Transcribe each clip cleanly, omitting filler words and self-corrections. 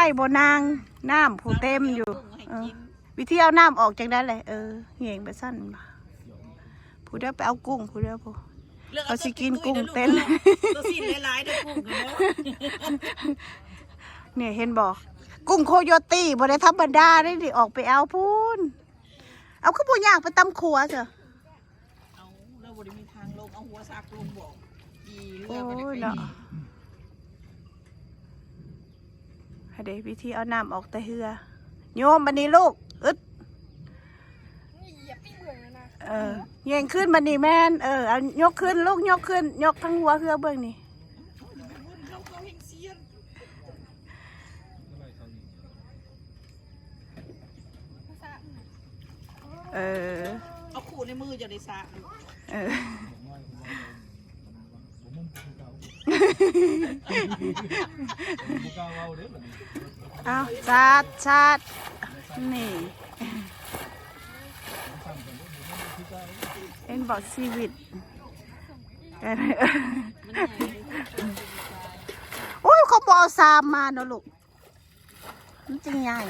ใช่บ่นางน้ำผู้เต็มอยู่วิธีเอาน้ำออกจากนั้นเลยเหงี่ยงไปสั้นผู้เดียวไปเอากุ้งผู้เดียวผู้เขาสิกินกุ้งเต้นตัวสิ้นหลายๆได้กุ้งกันเนาะเนี่ยเห็นบอกกุ้งโคโยตี้บ่ได้ธรรมดาได้ดิออกไปเอาพูนเอาข้าวปูย่างไปตำครัวเถอะเอาแล้วบ่ได้มีทางลงเอาหัวซากลงบอกเรื โอ้ อไป ยเนาะให้เด็กวิธีเอาน้ำออกแต่เหือโยมบันนี้ลูกอึดเย่งขึ้นบันนี้แม่นเอายกขึ้นลูกยกขึ้นยกทั้งหัวเหือเบื้องนี่เอาขูดในมือจะได้ซะเอาชาดนี่เอ็นบอกชีวิตโอ้ยเขาบอกซามมาเนาะลูกมันจริงใหญ่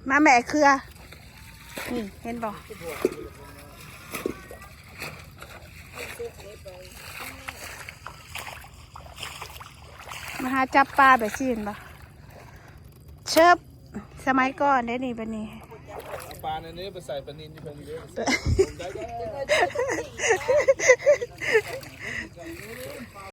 มาแม่เครือนี่เห็นบอกมาหาจับปลาแบบซีนบ่เชิบสมัยก่อนได้นี่บันนี้ปลาในนี้ไปใส่ปลานิลที่เป็นเยอะ